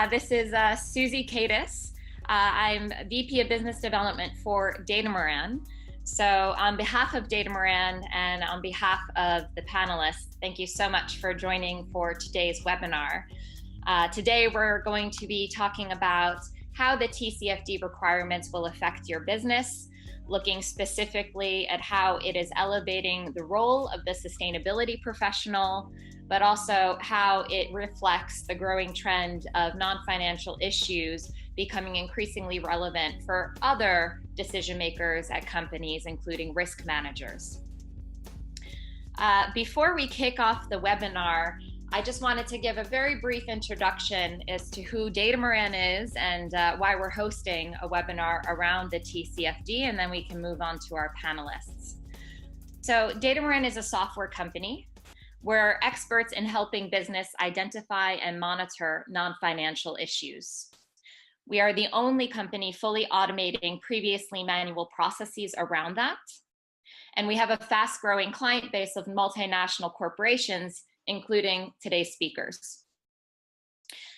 This is Susie Katus. I'm VP of Business Development for Datamaran. So on behalf of Datamaran and on behalf of the panelists, thank you so much for joining for today's webinar. Today we're going to be talking about how the TCFD requirements will affect your business, looking specifically at how it is elevating the role of the sustainability professional, but also how it reflects the growing trend of non-financial issues becoming increasingly relevant for other decision makers at companies, including risk managers. Before we kick off the webinar, I just wanted to give a very brief introduction as to who Datamaran is and why we're hosting a webinar around the TCFD, and then we can move on to our panelists. So Datamaran is a software company. We're experts in helping business identify and monitor non-financial issues. We are the only company fully automating previously manual processes around that. And we have a fast-growing client base of multinational corporations, including today's speakers.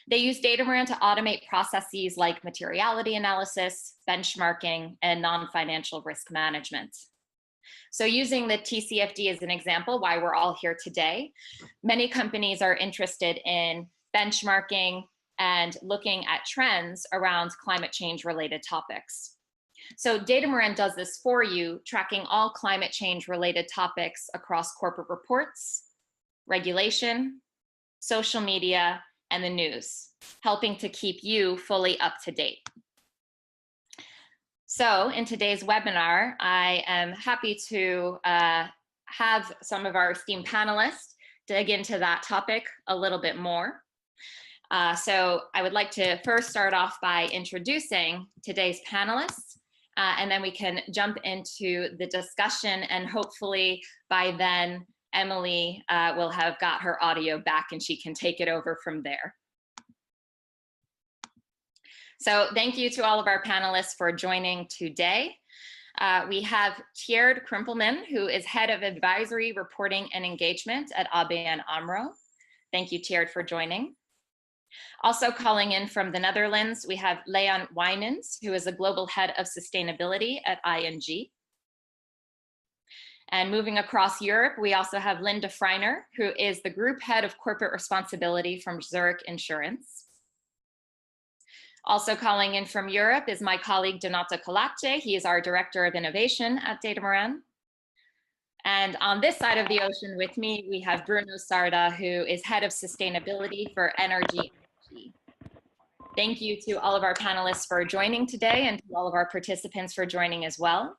They use Datamaran to automate processes like materiality analysis, benchmarking, and non-financial risk management. So using the TCFD as an example, why we're all here today, many companies are interested in benchmarking and looking at trends around climate change related topics. So Datamaran does this for you, tracking all climate change related topics across corporate reports, regulation, social media, and the news, helping to keep you fully up to date. So in today's webinar, I am happy to have some of our esteemed panelists dig into that topic a little bit more. So I would like to first start off by introducing today's panelists, and then we can jump into the discussion, and hopefully by then Emily will have got her audio back and she can take it over from there. So thank you to all of our panelists for joining today. We have Tjeerd Krumpelman, who is Head of Advisory, Reporting, and Engagement at ABN AMRO. Thank you, Tjeerd, for joining. Also calling in from the Netherlands, we have Wijnands, who is a Global Head of Sustainability at ING. And moving across Europe, we also have Linda Freiner, who is the Group Head of Corporate Responsibility from Zurich Insurance. Also calling in from Europe is my colleague Donato Colacce. He is our Director of Innovation at Datamaran. And on this side of the ocean with me, we have Bruno Sarda, who is Head of Sustainability for Energy. Thank you to all of our panelists for joining today and to all of our participants for joining as well.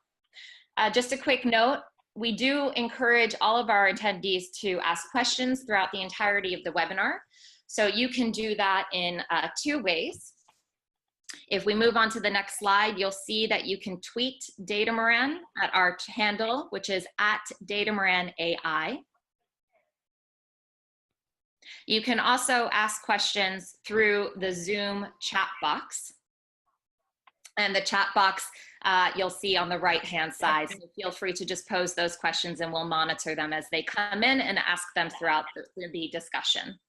Just a quick note, we do encourage all of our attendees to ask questions throughout the entirety of the webinar. So you can do that in two ways. If we move on to the next slide, you'll see that you can tweet Datamaran at our handle, which is @DatamaranAI. You can also ask questions through the Zoom chat box. And the chat box you'll see on the right-hand side. So feel free to just pose those questions and we'll monitor them as they come in and ask them throughout the discussion.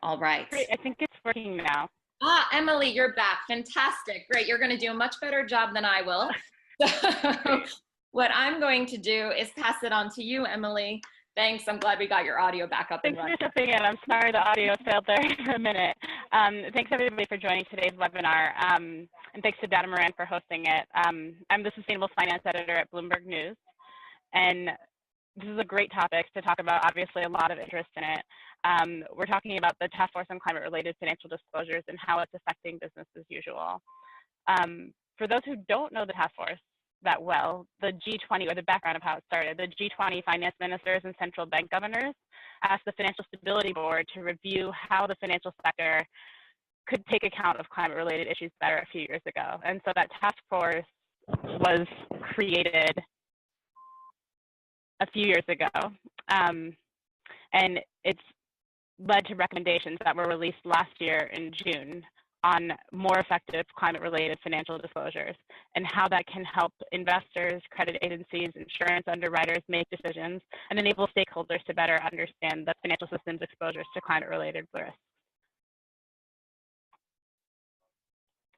All right. Great, I think it's working now. Ah, Emily, you're back. Fantastic. Great. You're going to do a much better job than I will. So what I'm going to do is pass it on to you, Emily. Thanks. I'm glad we got your audio back up and running. Thanks for jumping in. I'm sorry the audio failed there for a minute. Thanks everybody for joining today's webinar. And thanks to Datamaran for hosting it. I'm the Sustainable Finance Editor at Bloomberg News. And this is a great topic to talk about, obviously a lot of interest in it. We're talking about the Task Force on Climate-Related Financial Disclosures and how it's affecting business as usual. For those who don't know the Task Force that well, the G20, or the background of how it started, the G20 finance ministers and central bank governors asked the Financial Stability Board to review how the financial sector could take account of climate-related issues better a few years ago. And so that task force was created a few years ago. And it's led to recommendations that were released last year in June on more effective climate-related financial disclosures and how that can help investors, credit agencies, insurance underwriters make decisions and enable stakeholders to better understand the financial system's exposures to climate-related risks.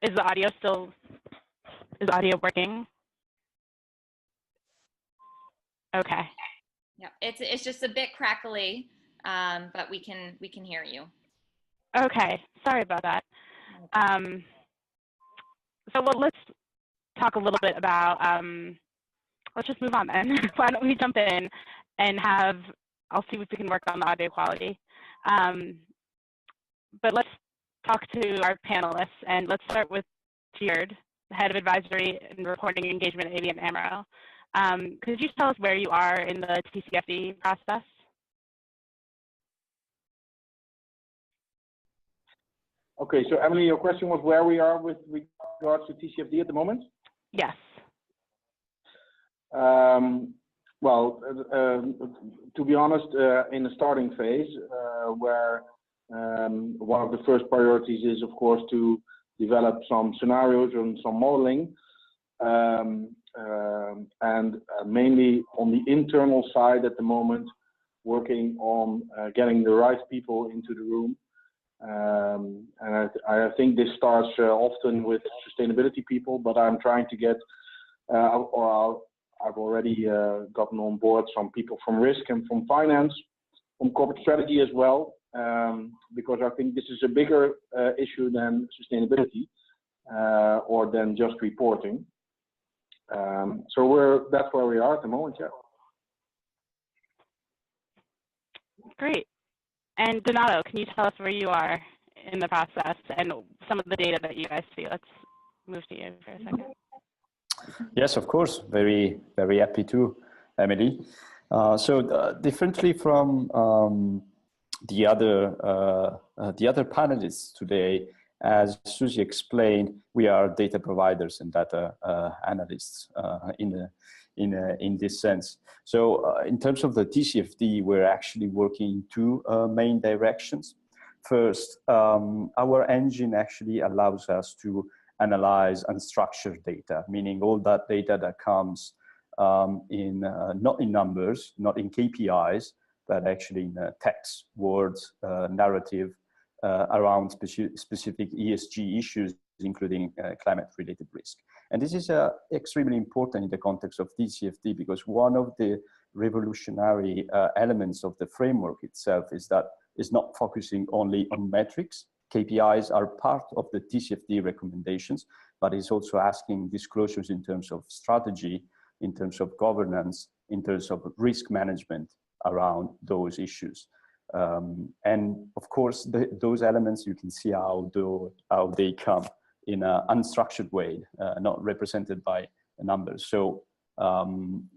Is the audio working? Okay. Yeah, it's just a bit crackly, but we can hear you. Okay, sorry about that. So let's talk a little bit about, let's just move on then. Why don't we jump in and I'll see if we can work on the audio quality. But let's talk to our panelists, and let's start with Tjeerd, the Head of Advisory and Reporting Engagement at AMRO. Could you tell us where you are in the TCFD process? Okay, so Emily, your question was where we are with regards to TCFD at the moment? Yes. Well, to be honest, in the starting phase, where one of the first priorities is, of course, to develop some scenarios and some modeling, and mainly on the internal side at the moment, working on getting the right people into the room. And I think this starts often with sustainability people, but I'm trying to get, I've already gotten on board some people from risk and from finance, from corporate strategy as well, because I think this is a bigger issue than sustainability or than just reporting. So that's where we are at the moment, yeah. Great. And Donato, can you tell us where you are in the process and some of the data that you guys see? Let's move to you for a second. Yes, of course. Very, very happy to, Emily. So differently from the other panelists today, as Susie explained, we are data providers and data analysts in this sense. So in terms of the TCFD, we're actually working in two main directions. First, our engine actually allows us to analyze unstructured data, meaning all that data that comes not in numbers, not in KPIs, but actually in text, words, narrative around specific ESG issues, including climate-related risk. And this is extremely important in the context of TCFD, because one of the revolutionary elements of the framework itself is that it's not focusing only on metrics. KPIs are part of the TCFD recommendations, but it's also asking disclosures in terms of strategy, in terms of governance, in terms of risk management around those issues. And of course, those elements, you can see how they come in an unstructured way, not represented by numbers. So on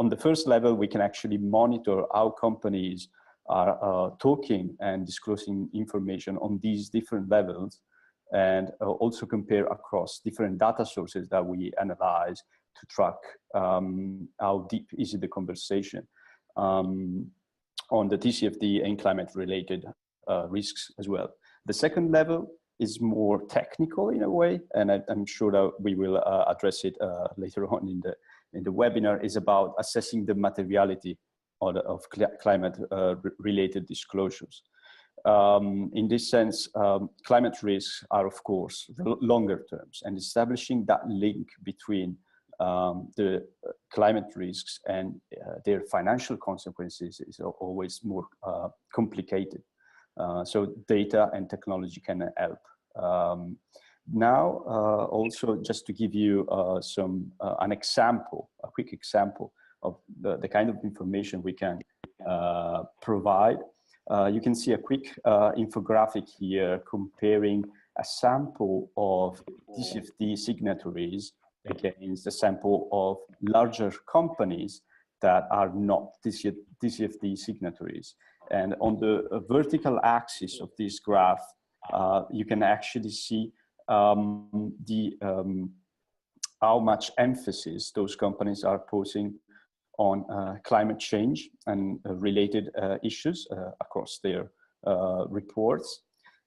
the first level, we can actually monitor how companies are talking and disclosing information on these different levels, and also compare across different data sources that we analyze to track how deep is the conversation on the TCFD and climate-related risks as well. The second level is more technical in a way, and I'm sure that we will address it later on in the webinar, is about assessing the materiality of climate-related disclosures. In this sense, climate risks are, of course, longer terms, and establishing that link between the climate risks and their financial consequences is always more complicated. So data and technology can help. Now, also just to give you an example, a quick example of the kind of information we can provide. You can see a quick infographic here comparing a sample of TCFD signatories against a sample of larger companies that are not TCFD signatories. And on the vertical axis of this graph, you can actually see how much emphasis those companies are posing on climate change and related issues across their reports.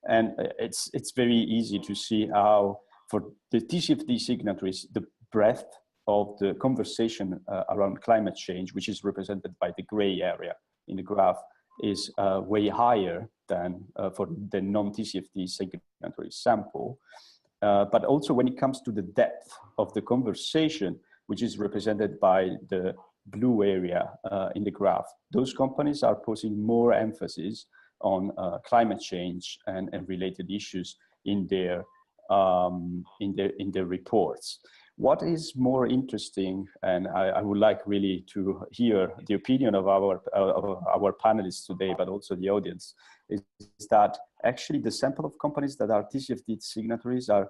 And it's very easy to see how for the TCFD signatories, the breadth of the conversation around climate change, which is represented by the gray area in the graph, is way higher than for the non-TCFD signatory sample. But also when it comes to the depth of the conversation, which is represented by the blue area in the graph, those companies are posing more emphasis on climate change and related issues in their reports. What is more interesting, and I would like really to hear the opinion of our panelists today, but also the audience, is that actually the sample of companies that are TCFD signatories are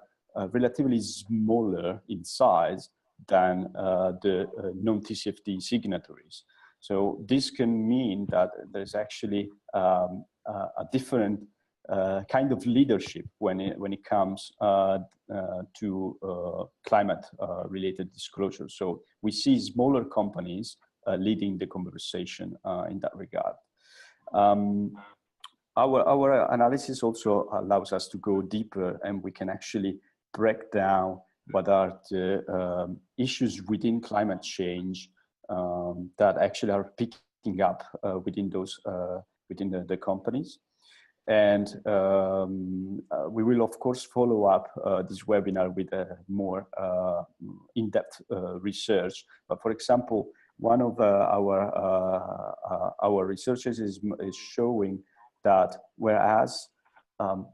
relatively smaller in size than the non-TCFD signatories. So this can mean that there's actually a different kind of leadership when it comes to climate-related disclosure. So we see smaller companies leading the conversation in that regard. Our analysis also allows us to go deeper, and we can actually break down what are the issues within climate change that actually are picking up within those within the companies. And we will, of course, follow up this webinar with a more in-depth research. But for example, one of our researchers is showing that whereas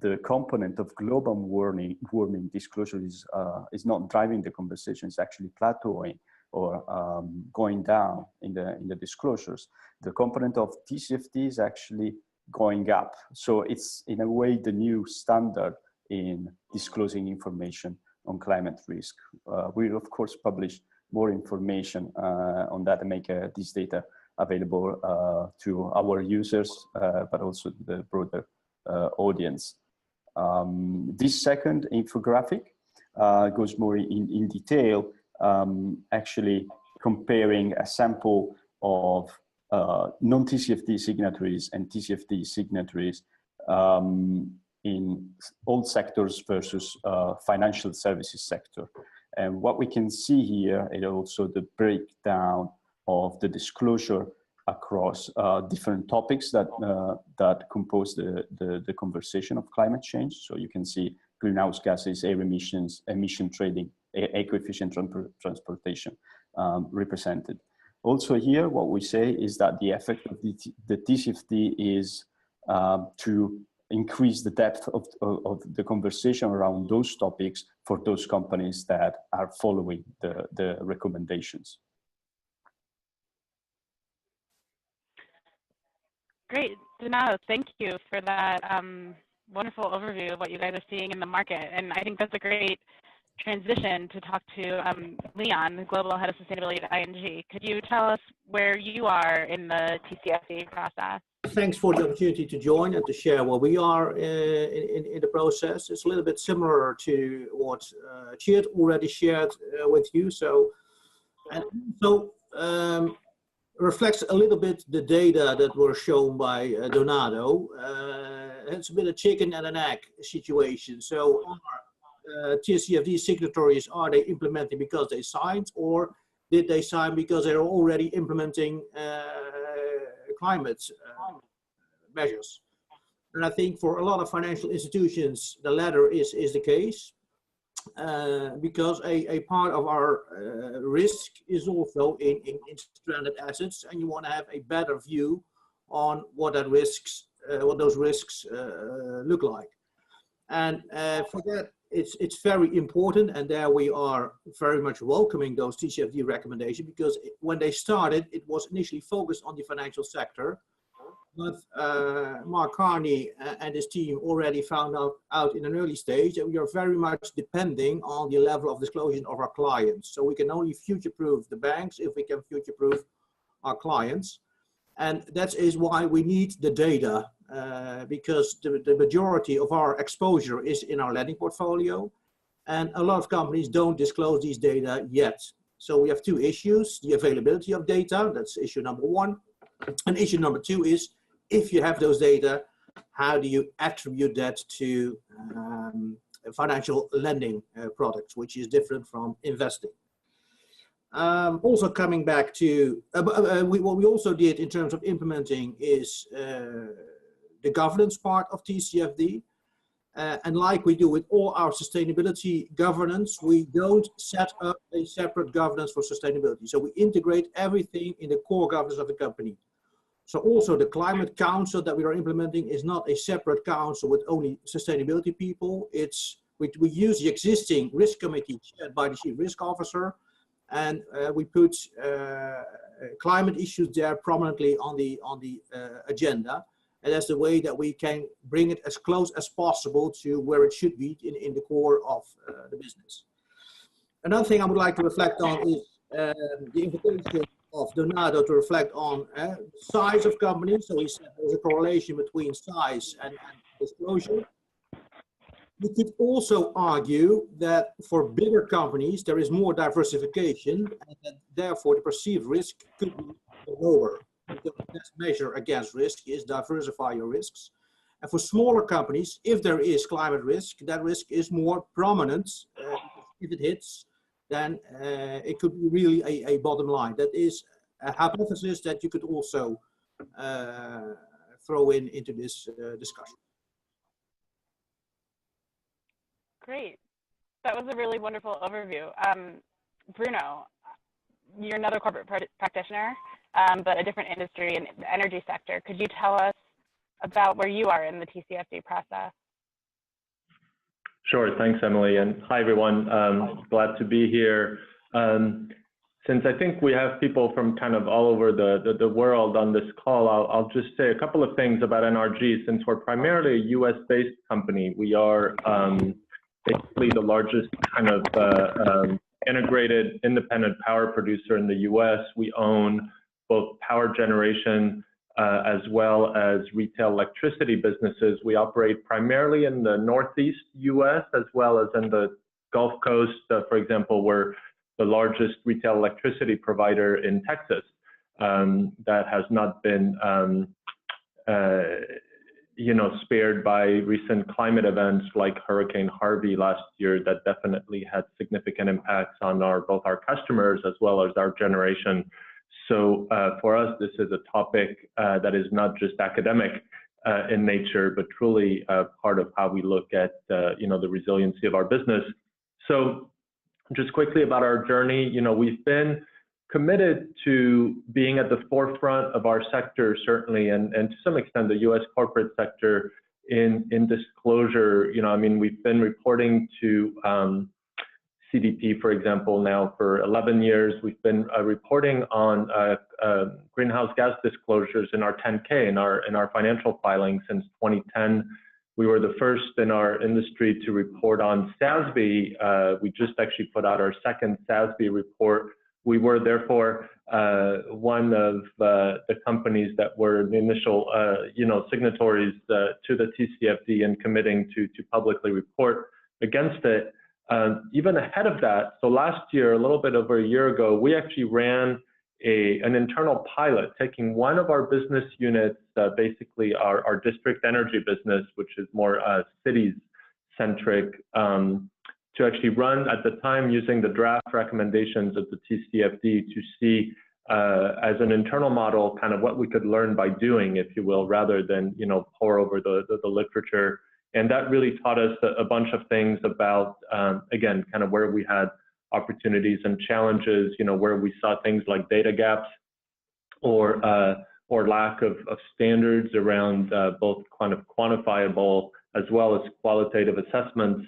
the component of global warming disclosure is not driving the conversation, it's actually plateauing or going down in the disclosures, the component of TCFD is actually going up. So it's in a way the new standard in disclosing information on climate risk. We'll of course publish more information on that and make this data available to our users, but also to the broader audience. This second infographic goes more in detail, actually comparing a sample of non-TCFD signatories and TCFD signatories in all sectors versus financial services sector. And what we can see here is also the breakdown of the disclosure across different topics that compose the conversation of climate change. So you can see greenhouse gases, air emissions, emission trading, eco-efficient transportation represented. Also here, what we say is that the effect of the TCFD is to increase the depth of the conversation around those topics for those companies that are following the recommendations. Great, Donato, thank you for that wonderful overview of what you guys are seeing in the market. And I think that's a great transition to talk to Leon, the Global Head of Sustainability at ING. Could you tell us where you are in the TCFD process? Thanks for the opportunity to join and to share where we are in the process. It's a little bit similar to what Tjeerd already shared with you. So reflects a little bit the data that were shown by Donato. It's a bit of chicken and an egg situation. So TCFD signatories, are they implementing because they signed, or did they sign because they're already implementing climate measures? And I think for a lot of financial institutions, the latter is the case, because a part of our risk is also in stranded assets, and you want to have a better view on what those risks look like. And for that, it's very important, and there we are very much welcoming those TCFD recommendations, because when they started, it was initially focused on the financial sector. But Mark Carney and his team already found out in an early stage that we are very much depending on the level of disclosure of our clients. So we can only future-proof the banks if we can future-proof our clients. And that is why we need the data, because the majority of our exposure is in our lending portfolio, and a lot of companies don't disclose these data yet. So we have two issues: the availability of data, that's issue number one, and issue number two is, if you have those data, how do you attribute that to financial lending products, which is different from investing. Also coming back to what we also did in terms of implementing is the governance part of TCFD. And like we do with all our sustainability governance, we don't set up a separate governance for sustainability. So we integrate everything in the core governance of the company. So also the climate council that we are implementing is not a separate council with only sustainability people. We use the existing risk committee chaired by the chief risk officer, and we put climate issues there prominently on the agenda. And that's the way that we can bring it as close as possible to where it should be in the core of the business. Another thing I would like to reflect on is the invitation of Donato to reflect on size of companies. So he said there's a correlation between size and disclosure. We could also argue that for bigger companies, there is more diversification, and that therefore the perceived risk could be lower. The best measure against risk is diversify your risks. And for smaller companies, if there is climate risk, that risk is more prominent. If it hits, then it could be really a bottom line. That is a hypothesis that you could also throw into this discussion. Great. That was a really wonderful overview. Bruno, you're another corporate practitioner, but a different industry in the energy sector. Could you tell us about where you are in the TCFD process? Sure, thanks, Emily, and hi, everyone. Glad to be here. Since I think we have people from kind of all over the world on this call, I'll just say a couple of things about NRG. Since we're primarily a US-based company, we are basically the largest kind of integrated independent power producer in the US. We own both power generation as well as retail electricity businesses. We operate primarily in the Northeast US as well as in the Gulf Coast. For example, we're the largest retail electricity provider in Texas. That has not been spared by recent climate events like Hurricane Harvey last year that definitely had significant impacts on both our customers as well as our generation. So for us, this is a topic that is not just academic in nature, but truly part of how we look at the resiliency of our business. So just quickly about our journey, we've been committed to being at the forefront of our sector, certainly, and to some extent the U.S. corporate sector in disclosure. We've been reporting to CDP, for example, now for 11 years. We've been reporting on greenhouse gas disclosures in our 10K, in our financial filings since 2010. We were the first in our industry to report on SASB. We just actually put out our second SASB report. We were therefore one of the companies that were the initial, signatories to the TCFD and committing to publicly report against it. Even ahead of that, so last year, a little bit over a year ago, we actually ran an internal pilot, taking one of our business units, basically our district energy business, which is more cities-centric, to actually run at the time using the draft recommendations of the TCFD to see as an internal model kind of what we could learn by doing, if you will, rather than pore over the literature. And that really taught us a bunch of things about, again, kind of where we had opportunities and challenges, where we saw things like data gaps or lack of standards around both kind of quantifiable as well as qualitative assessments.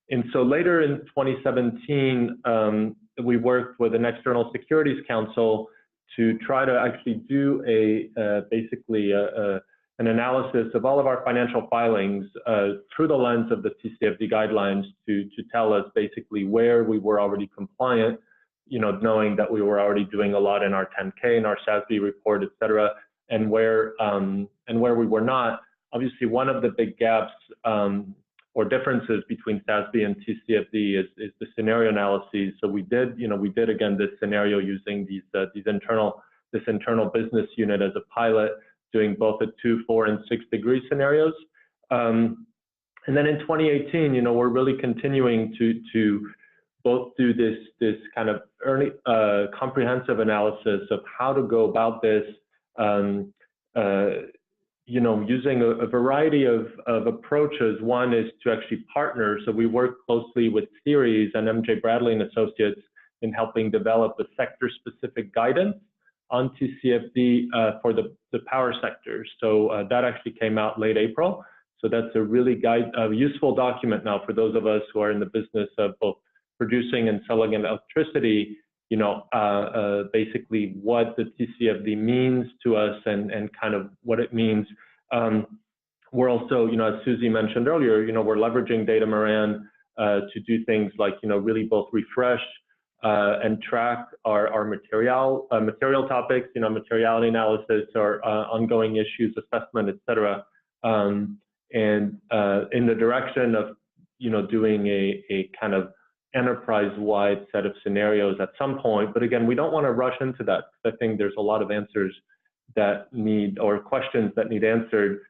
And so later in 2017, we worked with an external securities council to try to actually do basically an analysis of all of our financial filings through the lens of the TCFD guidelines to tell us basically where we were already compliant, knowing that we were already doing a lot in our 10K, in our SASB report, et cetera, and where we were not. Obviously, one of the big gaps or differences between SASB and TCFD is the scenario analyses. So we did again this scenario using this internal business unit as a pilot. doing both the 2, 4, and 6 degree scenarios. And then in 2018, you know, we're really continuing to both do this kind of early, comprehensive analysis of how to go about this, you know, using a variety of approaches. One is to actually partner. So we work closely with Ceres and MJ Bradley and Associates in helping develop a sector-specific guidance on TCFD for the power sector. So that actually came out late April. So that's a really useful document now for those of us who are in the business of both producing and selling electricity, you know, basically what the TCFD means to us and kind of what it means. We're also, you know, as Susie mentioned earlier, you know, we're leveraging Datamaran to do things like, you know, really both refresh and track our material topics, you know, materiality analysis or ongoing issues assessment, et cetera. And in the direction of, you know, doing a kind of enterprise-wide set of scenarios at some point. But again, we don't want to rush into that. I think there's a lot of answers that need, or questions that need answered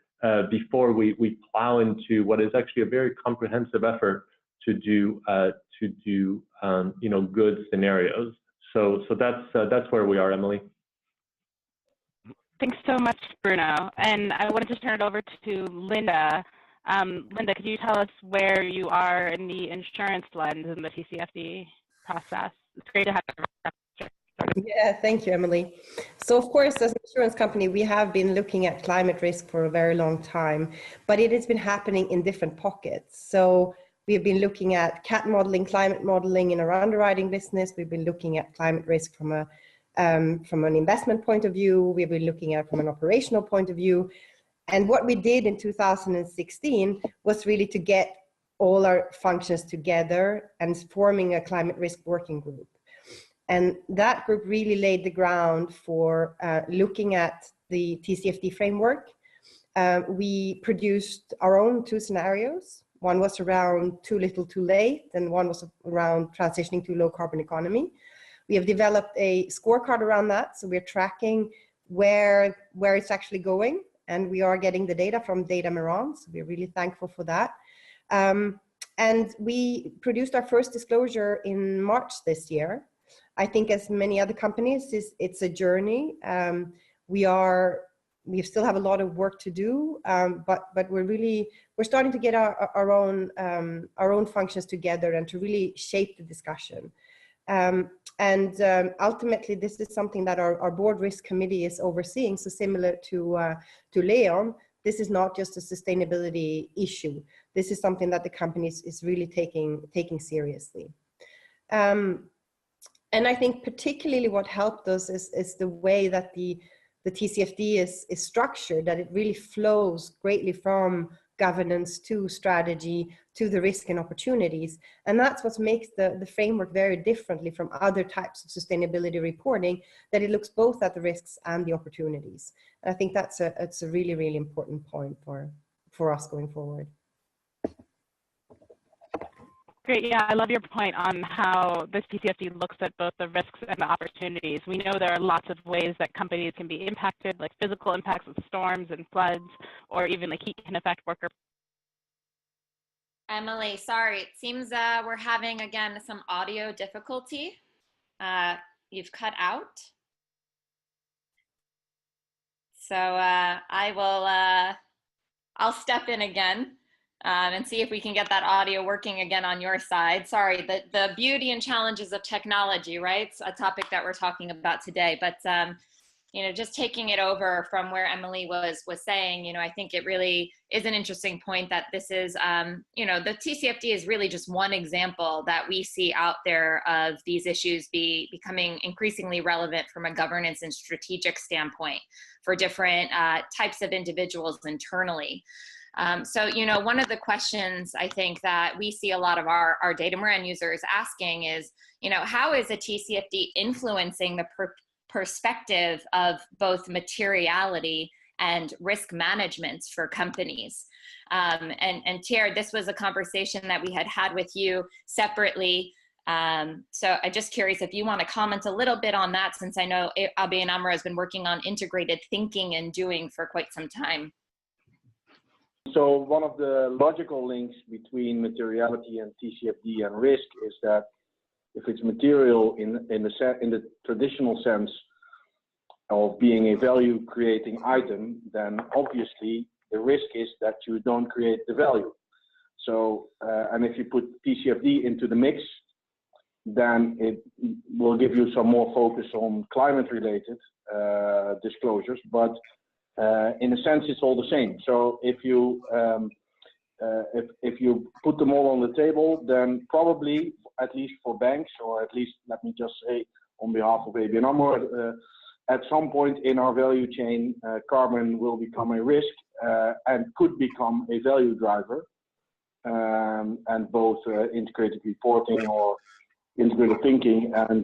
before we plow into what is actually a very comprehensive effort to do you know, good scenarios. So that's where we are, Emily. Thanks so much, Bruno. And I wanted to turn it over to Linda. Linda, could you tell us where you are in the insurance lens in the TCFD process? It's great to have you. Yeah, thank you, Emily. So of course, as an insurance company, we have been looking at climate risk for a very long time, but it has been happening in different pockets. So we've been looking at CAT modeling, climate modeling in our underwriting business. We've been looking at climate risk from an investment point of view. We've been looking at it from an operational point of view. And what we did in 2016 was really to get all our functions together and forming a climate risk working group. And that group really laid the ground for looking at the TCFD framework. We produced our own 2 scenarios. One was around too little, too late, and one was around transitioning to a low carbon economy. We have developed a scorecard around that. So we're tracking where it's actually going. And we are getting the data from Datamaran, so we're really thankful for that. And we produced our first disclosure in March this year. I think as many other companies, it's a journey. We still have a lot of work to do, but we're starting to get our own functions together and to really shape the discussion. Ultimately, this is something that our board risk committee is overseeing. So similar to Leon, this is not just a sustainability issue. This is something that the company is really taking seriously. And I think particularly what helped us is the way that the TCFD is structured, that it really flows greatly from governance to strategy to the risk and opportunities. And that's what makes the framework very differently from other types of sustainability reporting, that it looks both at the risks and the opportunities. And I think it's a really, really important point for us going forward. Great, yeah, I love your point on how this TCFD looks at both the risks and the opportunities. We know there are lots of ways that companies can be impacted, like physical impacts of storms and floods, or even like heat can affect worker. Emily, sorry, it seems we're having, again, some audio difficulty. You've cut out. So I'll step in again. And see if we can get that audio working again on your side. Sorry, the beauty and challenges of technology, right? It's a topic that we're talking about today. But you know, just taking it over from where Emily was saying, you know, I think it really is an interesting point that this is, you know, the TCFD is really just one example that we see out there of these issues becoming increasingly relevant from a governance and strategic standpoint for different types of individuals internally. So, you know, one of the questions I think that we see a lot of our Datamaran users asking is, you know, how is a TCFD influencing the perspective of both materiality and risk management for companies? And Tjeerd, this was a conversation that we had with you separately. So I'm just curious if you want to comment a little bit on that, since I know ABN AMRO has been working on integrated thinking and doing for quite some time. So one of the logical links between materiality and TCFD and risk is that if it's material in the traditional sense of being a value creating item, then obviously the risk is that you don't create the value. So, and if you put TCFD into the mix, then it will give you some more focus on climate related disclosures, but in a sense it's all the same. So if you put them all on the table, then probably, at least for banks, or at least let me just say on behalf of ABN AMRO, at some point in our value chain, carbon will become a risk and could become a value driver, and both integrated reporting or integrated thinking and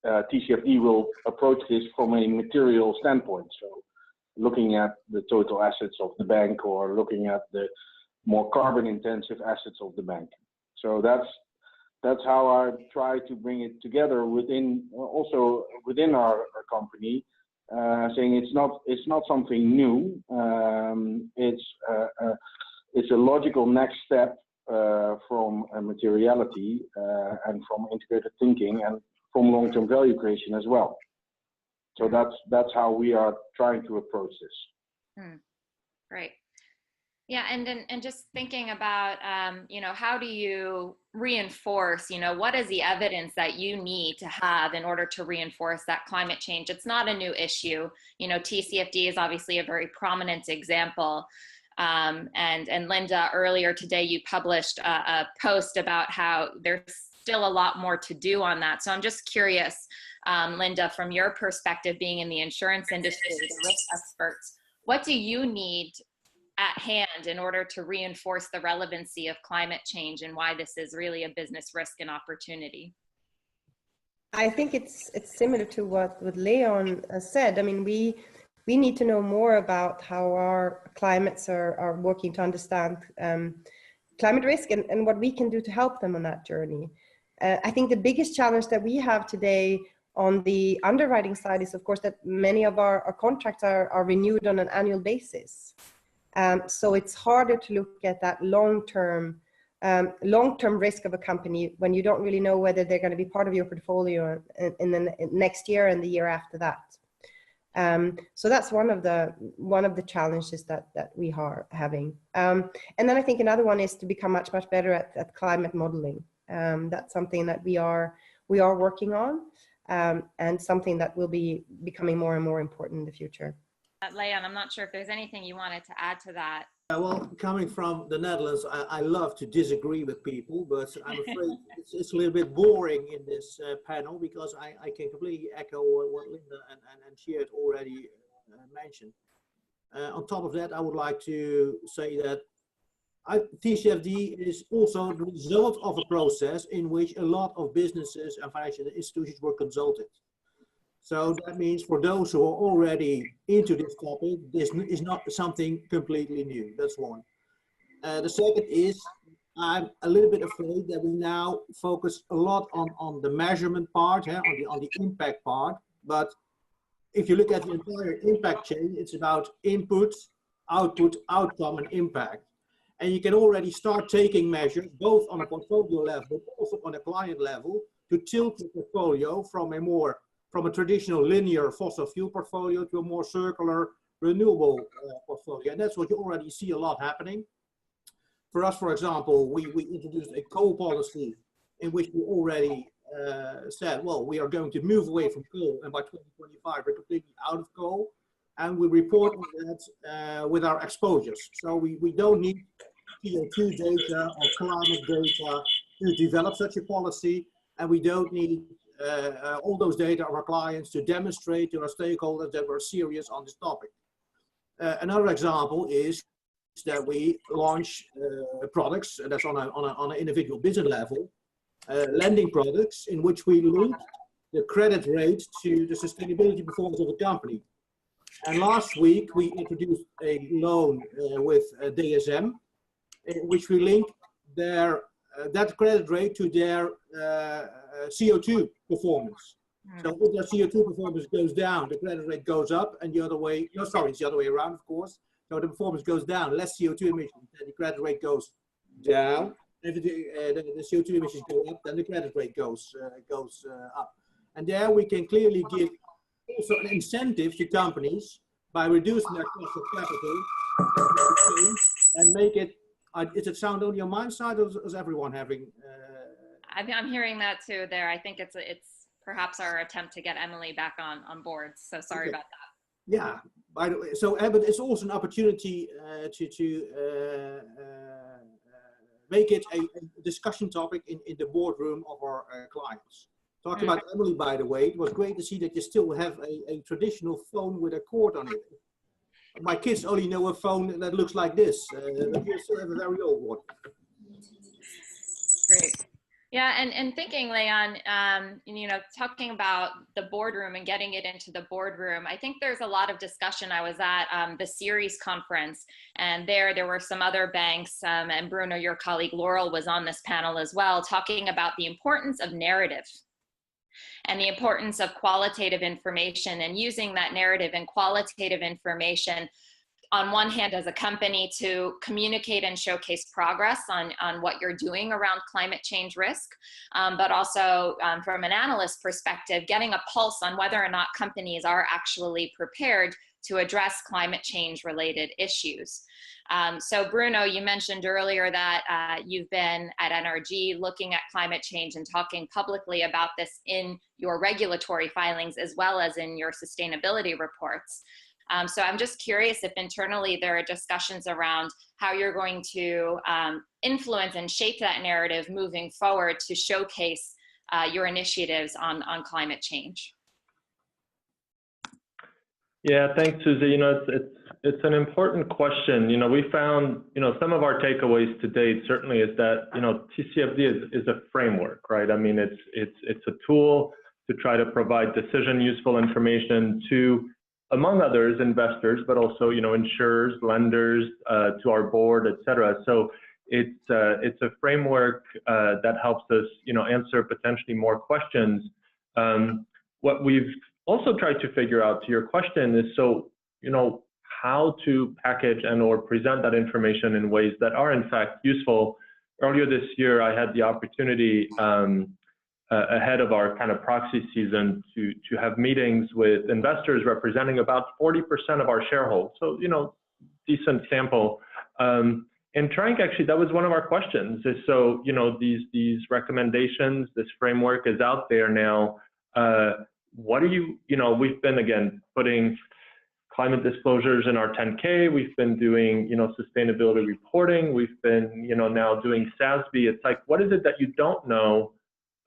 TCFD will approach this from a material standpoint. So looking at the total assets of the bank or looking at the more carbon intensive assets of the bank. So that's how I try to bring it together within our company, saying it's not something new. It's a logical next step from materiality and from integrated thinking and from long-term value creation as well. So that's how we are trying to approach this. Great. Yeah, and just thinking about how do you reinforce, what is the evidence that you need to have in order to reinforce that climate change? It's not a new issue. TCFD is obviously a very prominent example. And Linda, earlier today, you published a post about how there's still a lot more to do on that. So I'm just curious, Linda, from your perspective, being in the insurance industry, the risk experts, what do you need at hand in order to reinforce the relevancy of climate change and why this is really a business risk and opportunity? I think it's similar to what Leon said. I mean, we need to know more about how our climates are working to understand climate risk and what we can do to help them on that journey. I think the biggest challenge that we have today on the underwriting side is, of course, that many of our contracts are renewed on an annual basis. So it's harder to look at that long-term risk of a company when you don't really know whether they're going to be part of your portfolio in the next year and the year after that. So that's one of the challenges that we are having. And then I think another one is to become much better at climate modeling. That's something that we are working on, and something that will be becoming more and more important in the future. Leon, I'm not sure if there's anything you wanted to add to that. Well, coming from the Netherlands, I love to disagree with people, but I'm afraid it's a little bit boring in this panel, because I can completely echo what Linda and Tjeerd already mentioned. On top of that, I would like to say that TCFD is also the result of a process in which a lot of businesses and financial institutions were consulted. So that means for those who are already into this topic, this is not something completely new. That's one. The second is, I'm a little bit afraid that we now focus a lot on the measurement part, on the impact part. But if you look at the entire impact chain, it's about input, output, outcome, and impact. And you can already start taking measures, both on a portfolio level, but also on a client level, to tilt the portfolio from a traditional linear fossil fuel portfolio to a more circular renewable portfolio. And that's what you already see a lot happening. For us, for example, we introduced a coal policy in which we already said, well, we are going to move away from coal, and by 2025 we're completely out of coal. And we report on that with our exposures. So we don't need CO2 data or climate data to develop such a policy, and we don't need all those data of our clients to demonstrate to our stakeholders that we're serious on this topic. Another example is that we launch products that's on an individual business level, lending products in which we link the credit rate to the sustainability performance of the company. And last week we introduced a loan with DSM, in which we link their that credit rate to their CO2 performance. So if their CO2 performance goes down, the credit rate goes up, and the other way, no, sorry, it's the other way around, of course. So the performance goes down, less CO2 emissions, then the credit rate goes down. If the CO2 emissions go up, then the credit rate goes up. And there we can clearly give also an incentive to companies by reducing their cost of capital and make it. Is it sound only on my side, or is everyone having? I'm hearing that too. There, I think it's perhaps our attempt to get Emily back on board. So sorry about that. Yeah. By the way, so but it's also an opportunity to make it a discussion topic in the boardroom of our clients. Talking about Emily, by the way, it was great to see that you still have a traditional phone with a cord on it. My kids only know a phone that looks like this, but you still have a very old one. Great. Yeah, and thinking, Leon, you know, talking about the boardroom and getting it into the boardroom, I think there's a lot of discussion. I was at the Ceres conference, and there were some other banks, and Bruno, your colleague Laurel, was on this panel as well, talking about the importance of narrative and the importance of qualitative information, and using that narrative and qualitative information on one hand as a company to communicate and showcase progress on what you're doing around climate change risk, but also from an analyst perspective, getting a pulse on whether or not companies are actually prepared to address climate change related issues. So Bruno, you mentioned earlier that you've been at NRG looking at climate change and talking publicly about this in your regulatory filings as well as in your sustainability reports. So I'm just curious if internally there are discussions around how you're going to influence and shape that narrative moving forward to showcase your initiatives on climate change. Yeah, thanks, Susie. You know, it's an important question. You know, we found, you know, some of our takeaways to date certainly is that, you know, TCFD is a framework, right? I mean, it's a tool to try to provide decision useful information to, among others, investors, but also, you know, insurers, lenders, to our board, et cetera. So it's a framework that helps us, you know, answer potentially more questions. What we've also tried to figure out, to your question, is so, you know, how to package and or present that information in ways that are in fact useful. Earlier this year, I had the opportunity ahead of our kind of proxy season to have meetings with investors representing about 40% of our shareholders. So, you know, decent sample. And trying, actually, that was one of our questions, is so, you know, these recommendations, this framework is out there now. What do you know, we've been, again, putting climate disclosures in our 10K. We've been doing, you know, sustainability reporting. We've been, you know, now doing SASB. It's like, what is it that you don't know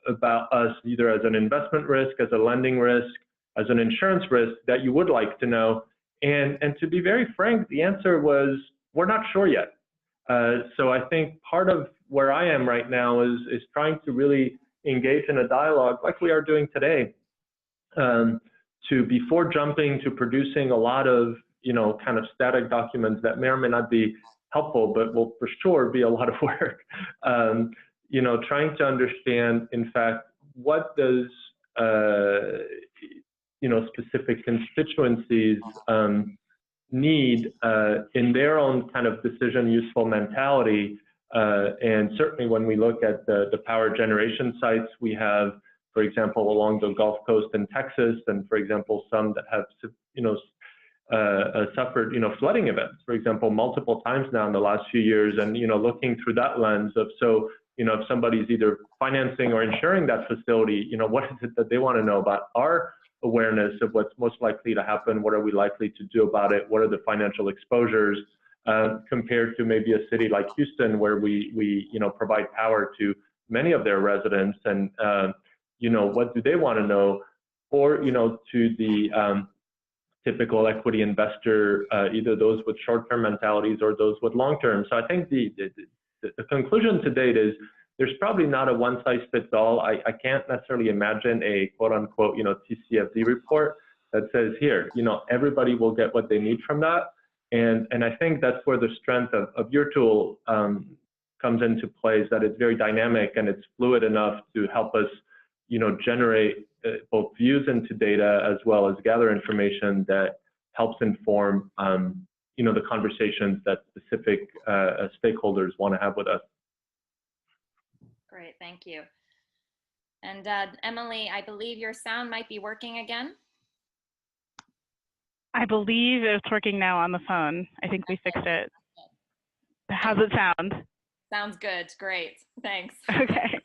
about us, either as an investment risk, as a lending risk, as an insurance risk, that you would like to know? And to be very frank, the answer was, we're not sure yet. So I think part of where I am right now is trying to really engage in a dialogue like we are doing today, to before jumping to producing a lot of, you know, kind of static documents that may or may not be helpful, but will for sure be a lot of work. You know, trying to understand, in fact, what does, you know, specific constituencies need in their own kind of decision useful mentality. And certainly when we look at the power generation sites, we have, for example, along the Gulf Coast in Texas, and for example, some that have, you know, suffered, you know, flooding events, for example, multiple times now in the last few years. And, you know, looking through that lens of, so, you know, if somebody's either financing or insuring that facility, you know, what is it that they want to know about our awareness of what's most likely to happen? What are we likely to do about it? What are the financial exposures compared to maybe a city like Houston, where we you know, provide power to many of their residents, and you know, what do they want to know? Or, you know, to the typical equity investor, either those with short-term mentalities or those with long-term. So I think the conclusion to date is there's probably not a one-size-fits-all. I can't necessarily imagine a quote-unquote, you know, TCFD report that says, here, you know, everybody will get what they need from that. And I think that's where the strength of your tool comes into play is that it's very dynamic and it's fluid enough to help us, generate both views into data as well as gather information that helps inform, the conversations that specific stakeholders want to have with us. Great, thank you. And Emily, I believe your sound might be working again. I believe it's working now on the phone. I think we fixed it. How's it sound? Sounds good. Great. Thanks. Okay.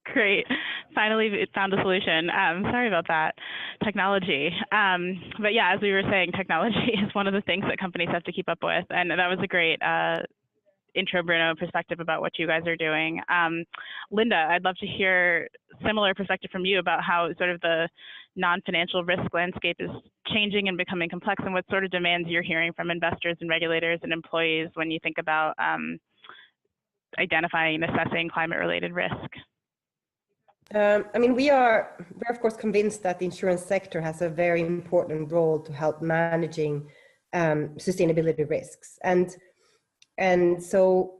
Great. Finally, it found a solution. Sorry about that. Technology. But yeah, as we were saying, technology is one of the things that companies have to keep up with. And that was a great intro, Bruno, perspective about what you guys are doing. Linda, I'd love to hear similar perspective from you about how sort of the non-financial risk landscape is changing and becoming complex, and what sort of demands you're hearing from investors and regulators and employees when you think about identifying and assessing climate-related risk. I mean, we're of course convinced that the insurance sector has a very important role to help managing sustainability risks. And so,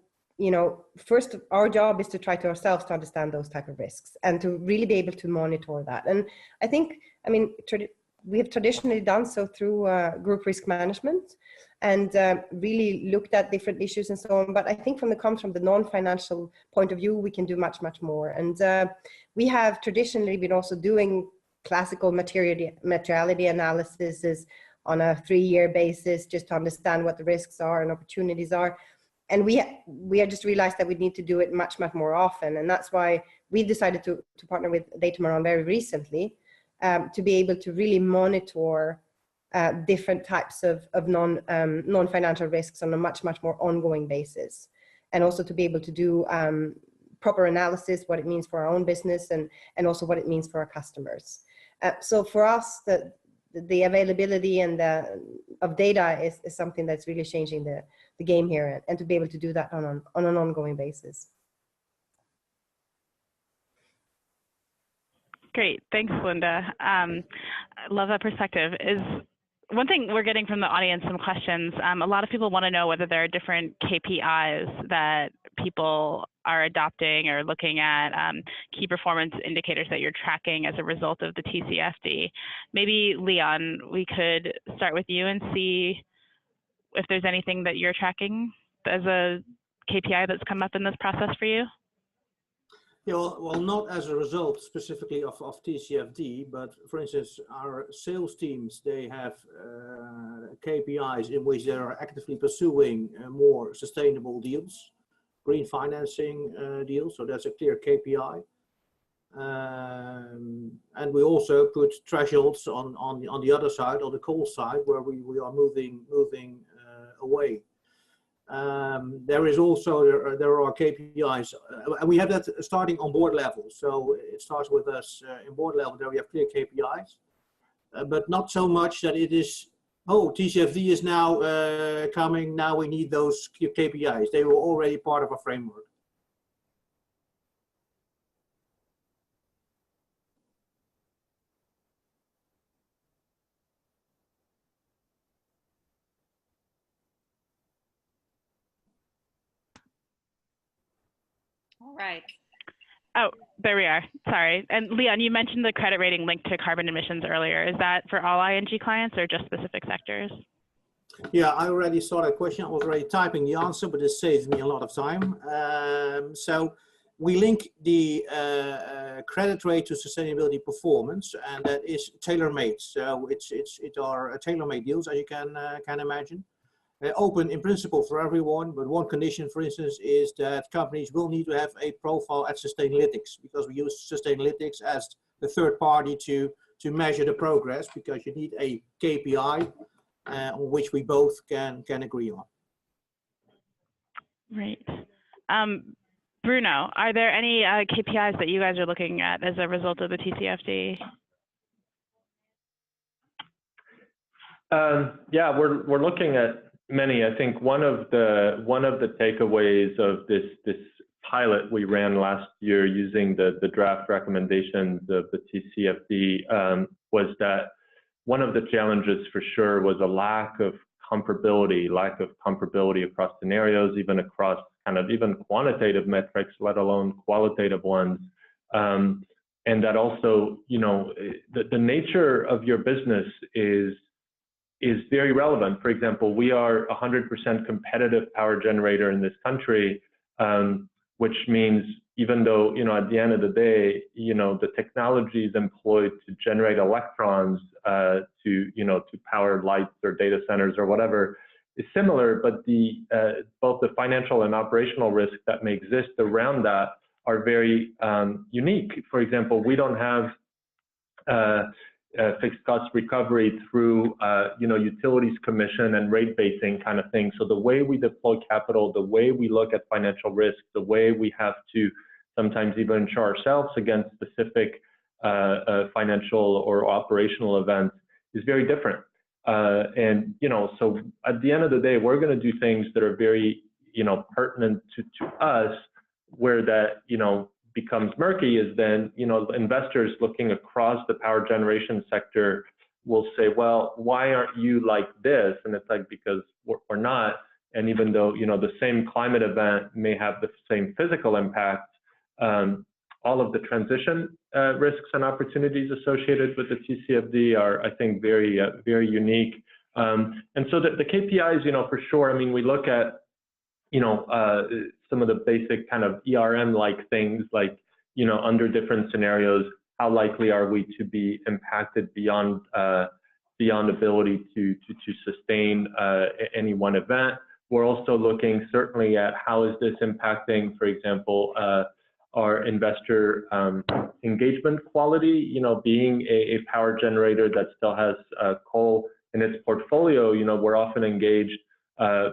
first, our job is to try to ourselves to understand those type of risks and to really be able to monitor that. And I think, we have traditionally done so through group risk management and really looked at different issues and so on. But I think comes from the non-financial point of view, we can do much, much more. And we have traditionally been also doing classical materiality analysis on a 3-year basis, just to understand what the risks are and opportunities are. And we have just realized that we need to do it much, much more often. And that's why we decided to partner with Datamaran very recently to be able to really monitor different types of non-financial risks on a much, much more ongoing basis. And also to be able to do proper analysis, what it means for our own business and also what it means for our customers. So for us, the availability and of data is something that's really changing the game here, and to be able to do that on an ongoing basis. Great, thanks, Linda. I love that perspective. One thing we're getting from the audience, some questions. A lot of people want to know whether there are different KPIs that people are adopting or looking at, key performance indicators that you're tracking as a result of the TCFD. Maybe, Leon, we could start with you and see if there's anything that you're tracking as a KPI that's come up in this process for you. Yeah, well, not as a result specifically of TCFD, but for instance, our sales teams, they have KPIs in which they are actively pursuing more sustainable deals, green financing deals, so that's a clear KPI. And we also put thresholds on the other side, on the coal side, where we are moving away. There is also, there are KPIs, and we have that starting on board level. So it starts with us in board level, there we have clear KPIs, but not so much that it is, oh, TCFD is now coming, now we need those KPIs. They were already part of our framework. All right. Oh, there we are. Sorry. And Leon, you mentioned the credit rating linked to carbon emissions earlier. Is that for all ING clients or just specific sectors? Yeah, I already saw that question. I was already typing the answer, but it saves me a lot of time. So we link the credit rate to sustainability performance, and that is tailor-made. So it are tailor-made deals, as you can imagine. Open in principle for everyone, but one condition, for instance, is that companies will need to have a profile at Sustainalytics, because we use Sustainalytics as the third party to measure the progress, because you need a KPI on which we both can agree on. Right. Bruno, are there any KPIs that you guys are looking at as a result of the TCFD? Yeah, we're looking at many. I think one of the takeaways of this pilot we ran last year using the draft recommendations of the TCFD was that one of the challenges for sure was a lack of comparability across scenarios, even across kind of even quantitative metrics, let alone qualitative ones. And that also, the nature of your business is very relevant. For example, we are 100% competitive power generator in this country, which means even though, at the end of the day, the technologies employed to generate electrons to power lights or data centers or whatever is similar, but both the financial and operational risks that may exist around that are very unique. For example, we don't have fixed cost recovery through utilities commission and rate basing kind of thing. So the way we deploy capital, the way we look at financial risk, the way we have to sometimes even insure ourselves against specific financial or operational events is very different. And so at the end of the day, we're going to do things that are very pertinent to us. Where that becomes murky is then investors looking across the power generation sector will say, well, why aren't you like this? And it's like, because we're not. And even though the same climate event may have the same physical impact, all of the transition risks and opportunities associated with the TCFD are, I think, very very unique. And so the KPIs, for sure. I mean, we look at some of the basic kind of ERM-like things, like under different scenarios, how likely are we to be impacted beyond ability to sustain any one event. We're also looking certainly at how is this impacting, for example, our investor engagement quality. Being a power generator that still has coal in its portfolio, we're often engaged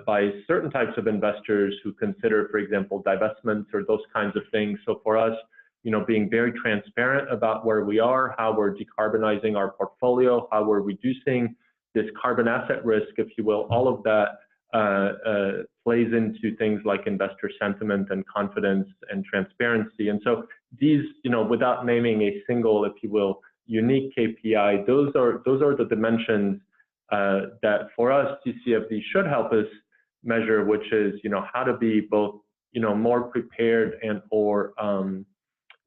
by certain types of investors who consider, for example, divestments or those kinds of things. So for us, being very transparent about where we are, how we're decarbonizing our portfolio, how we're reducing this carbon asset risk, if you will, all of that plays into things like investor sentiment and confidence and transparency. And so these, without naming a single, if you will, unique KPI, those are the dimensions that for us, TCFD should help us measure, which is, how to be both, more prepared and or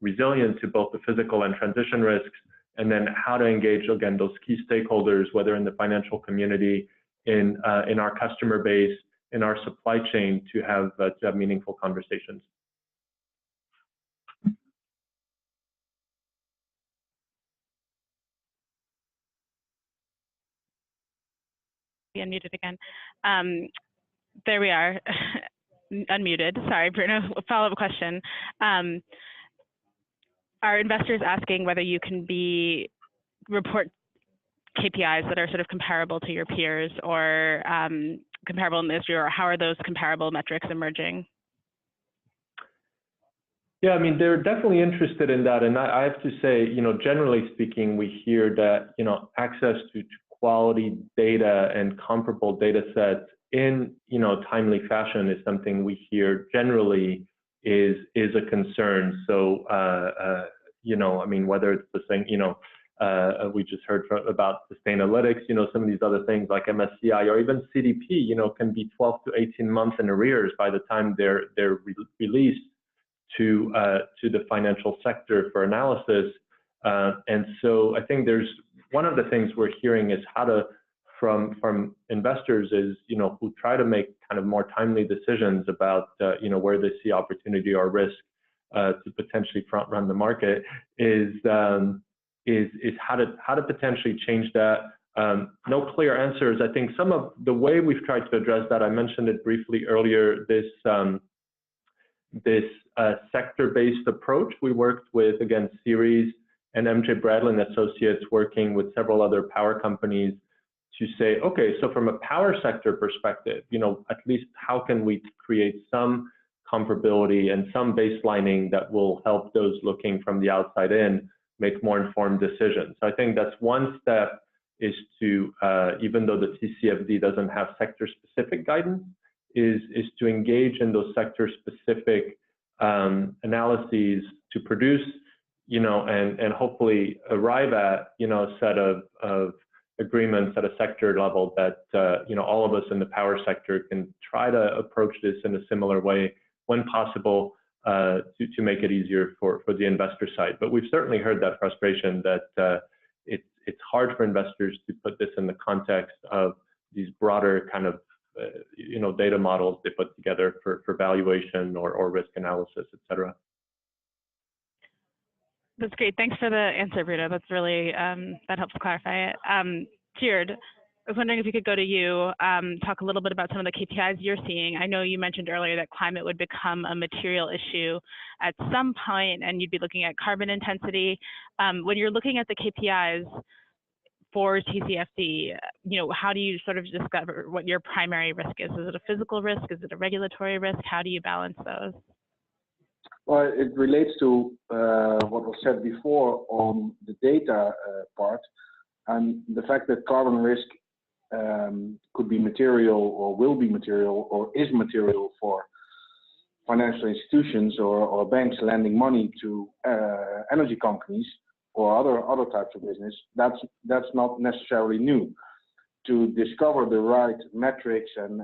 resilient to both the physical and transition risks, and then how to engage, again, those key stakeholders, whether in the financial community, in our customer base, in our supply chain, to have meaningful conversations. Be unmuted again. There we are, unmuted. Sorry, Bruno. Follow-up question. Are investors asking whether you can report KPIs that are sort of comparable to your peers or comparable in the industry, or how are those comparable metrics emerging? Yeah, I mean, they're definitely interested in that. And I have to say, generally speaking, we hear that, access to quality data and comparable data sets in, timely fashion is something we hear generally is a concern. So, I mean, whether it's the thing, we just heard about Sustainalytics, some of these other things like MSCI or even CDP, can be 12 to 18 months in arrears by the time they're released to the financial sector for analysis. And so I think there's one of the things we're hearing is how to, from investors is, who try to make kind of more timely decisions about, where they see opportunity or risk to potentially front run the market is how to potentially change that. No clear answers. I think some of the way we've tried to address that, I mentioned it briefly earlier, this sector-based approach. We worked with, again, Ceres and MJ Bradley and Associates, working with several other power companies to say, okay, so from a power sector perspective, at least how can we create some comparability and some baselining that will help those looking from the outside in make more informed decisions. So I think that's one step, is to, even though the TCFD doesn't have sector-specific guidance, is to engage in those sector-specific analyses to produce, and hopefully arrive at, a set of agreements at a sector level that, all of us in the power sector can try to approach this in a similar way when possible, to make it easier for the investor side. But we've certainly heard that frustration that it's hard for investors to put this in the context of these broader kind of data models they put together for valuation or risk analysis, et cetera. That's great. Thanks for the answer, Bruno. That's really, that helps clarify it. Tjeerd, I was wondering if you could go to you, talk a little bit about some of the KPIs you're seeing. I know you mentioned earlier that climate would become a material issue at some point, and you'd be looking at carbon intensity. When you're looking at the KPIs for TCFD, how do you sort of discover what your primary risk is? Is it a physical risk? Is it a regulatory risk? How do you balance those? Well, it relates to what was said before on the data part, and the fact that carbon risk could be material or will be material or is material for financial institutions or banks lending money to energy companies or other types of business. That's not necessarily new. To discover the right metrics and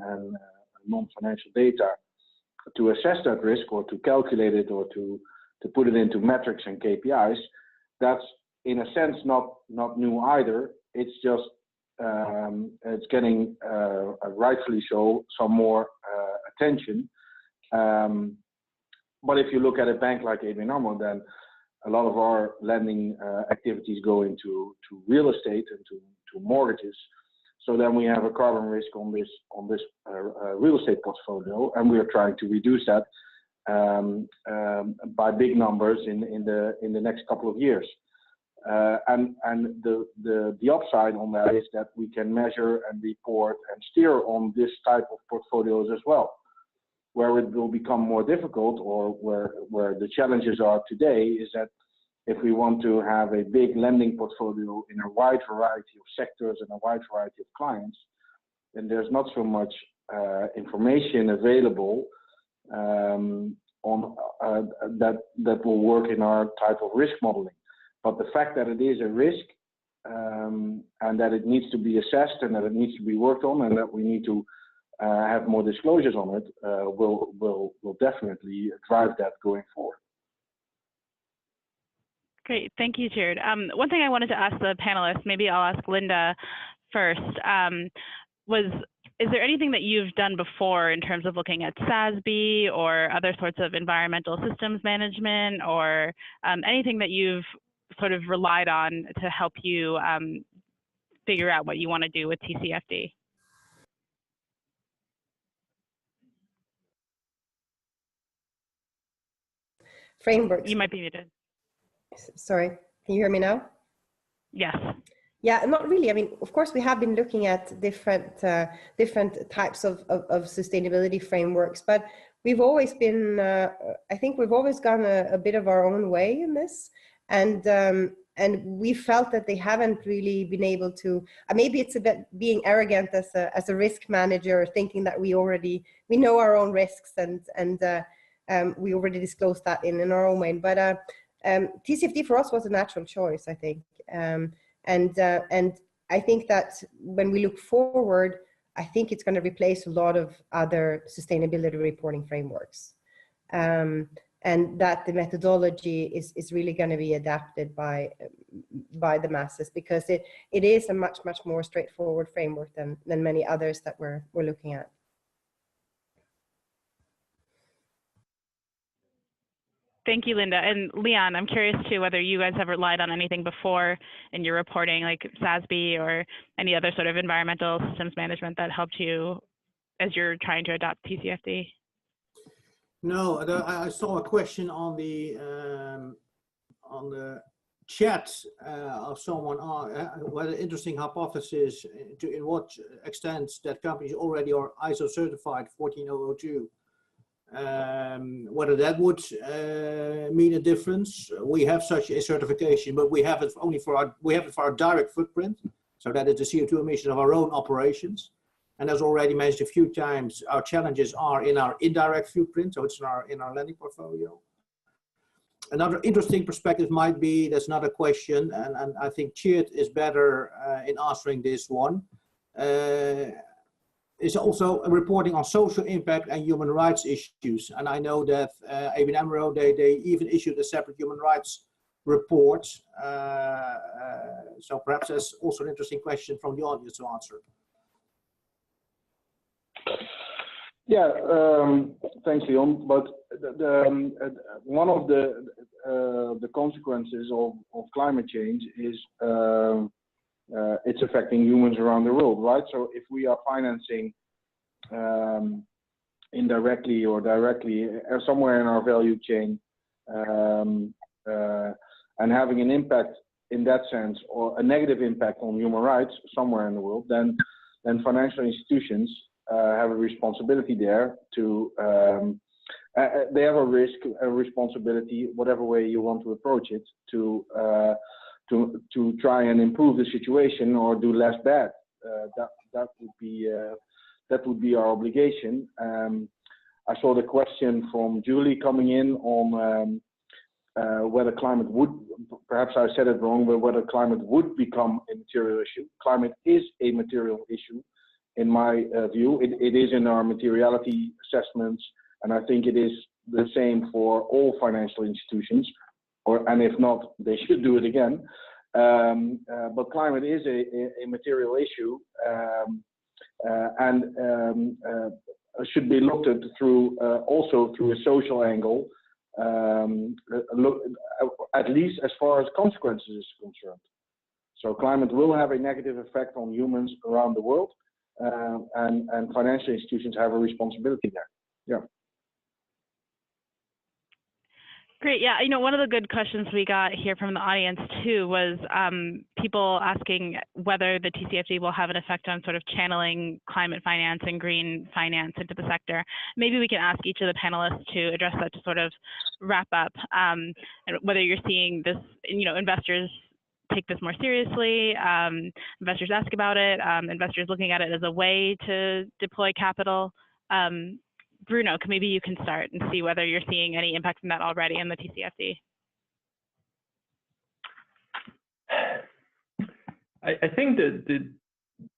non-financial data to assess that risk or to calculate it or to put it into metrics and KPIs, that's in a sense not new either. It's just it's getting rightfully so some more attention. But if you look at a bank like AMRO, then a lot of our lending activities go into real estate and to mortgages. So then we have a carbon risk on this real estate portfolio, and we are trying to reduce that by big numbers in the next couple of years. And the upside on that is that we can measure and report and steer on this type of portfolios as well. Where it will become more difficult, or where the challenges are today, is that if we want to have a big lending portfolio in a wide variety of sectors and a wide variety of clients, then there's not so much information available on that will work in our type of risk modeling. But the fact that it is a risk and that it needs to be assessed and that it needs to be worked on and that we need to have more disclosures on it will definitely drive that going forward. Great, thank you, Tjeerd. One thing I wanted to ask the panelists, maybe I'll ask Linda first, is there anything that you've done before in terms of looking at SASB or other sorts of environmental systems management, or anything that you've sort of relied on to help you figure out what you want to do with TCFD? Frameworks. You might be muted. Sorry, can you hear me now? Yes. Yeah, not really. I mean, of course, we have been looking at different types of sustainability frameworks, but we've always been, I think we've always gone a bit of our own way in this. And we felt that they haven't really been able to, maybe it's a bit being arrogant as a risk manager, thinking that we know our own risks and we already disclosed that in our own way. But TCFD for us was a natural choice, I think. And I think that when we look forward, I think it's going to replace a lot of other sustainability reporting frameworks. And that the methodology is really going to be adapted by the masses, because it is a much more straightforward framework than many others that we're looking at. Thank you, Linda. And Leon, I'm curious too whether you guys have relied on anything before in your reporting, like SASB or any other sort of environmental systems management that helped you as you're trying to adopt TCFD. No, I saw a question on the chat of someone what an interesting hypothesis to in what extent that companies already are ISO certified 14002. Whether that would mean a difference. We have such a certification, but we have it only for our direct footprint, so that is the CO2 emission of our own operations. And as already mentioned a few times, our challenges are in our indirect footprint, so it's in our lending portfolio. Another interesting perspective might be, that's not a question, and I think Tjeerd is better in answering this one. is also reporting on social impact and human rights issues. And I know that AMRO, they even issued a separate human rights report. So perhaps that's also an interesting question from the audience to answer. Yeah, thanks, Leon. But one of the consequences of climate change is it's affecting humans around the world, right? So if we are financing indirectly or directly somewhere in our value chain and having an impact in that sense, or a negative impact on human rights somewhere in the world, then financial institutions have a responsibility there to they have a responsibility, whatever way you want to approach it, to try and improve the situation or do less bad. That would be our obligation. I saw the question from Julie coming in on whether climate would, perhaps I said it wrong, but whether climate would become a material issue. Climate is a material issue, in my view. It is in our materiality assessments, and I think it is the same for all financial institutions, and if not, they should do it again. But climate is a material issue, and should be looked at through also through a social angle, at least as far as consequences is concerned. So climate will have a negative effect on humans around the world, and financial institutions have a responsibility there. Yeah. Great. Yeah, you know, one of the good questions we got here from the audience too was people asking whether the TCFD will have an effect on sort of channeling climate finance and green finance into the sector. Maybe we can ask each of the panelists to address that to sort of wrap up, and whether you're seeing this, you know, investors take this more seriously, investors ask about it, investors looking at it as a way to deploy capital. Bruno, maybe you can start and see whether you're seeing any impact from that already in the TCFD. I think that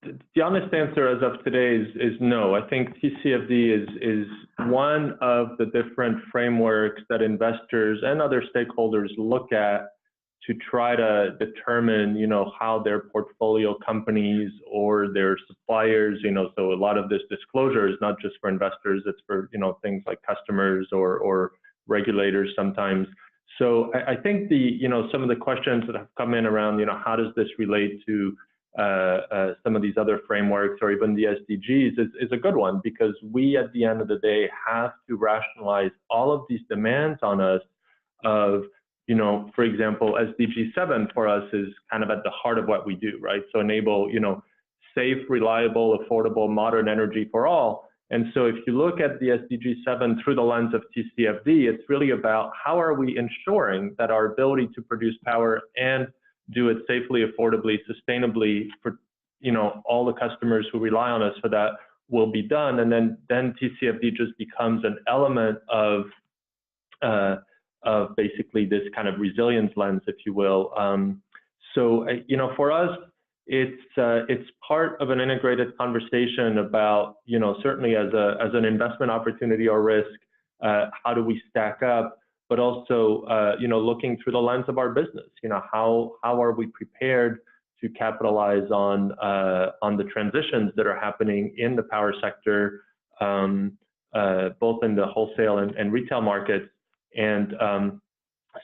the honest answer as of today is no. I think TCFD is one of the different frameworks that investors and other stakeholders look at to try to determine, you know, how their portfolio companies or their suppliers, you know, so a lot of this disclosure is not just for investors, it's for, you know, things like customers or regulators sometimes. So I think you know, some of the questions that have come in around, you know, how does this relate to some of these other frameworks or even the SDGs is a good one, because we at the end of the day have to rationalize all of these demands on us of, you know, for example, SDG 7 for us is kind of at the heart of what we do, right? So enable, you know, safe, reliable, affordable, modern energy for all. And so if you look at the SDG 7 through the lens of TCFD, it's really about how are we ensuring that our ability to produce power and do it safely, affordably, sustainably for, you know, all the customers who rely on us for that will be done. And then TCFD just becomes an element of basically this kind of resilience lens, if you will. So, you know, for us, it's part of an integrated conversation about, you know, certainly as an investment opportunity or risk, how do we stack up, but also, you know, looking through the lens of our business, you know, how are we prepared to capitalize on the transitions that are happening in the power sector, both in the wholesale and retail markets. And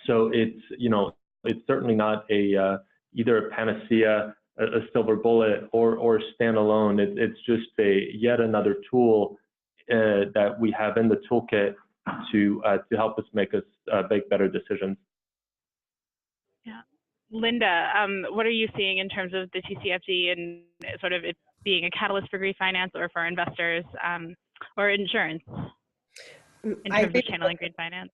so it's, you know, it's certainly not either a panacea, a silver bullet, or standalone. It's just yet another tool that we have in the toolkit to help us make better decisions. Yeah, Linda, what are you seeing in terms of the TCFD and sort of it being a catalyst for green finance or for investors or insurance in terms of channeling green finance?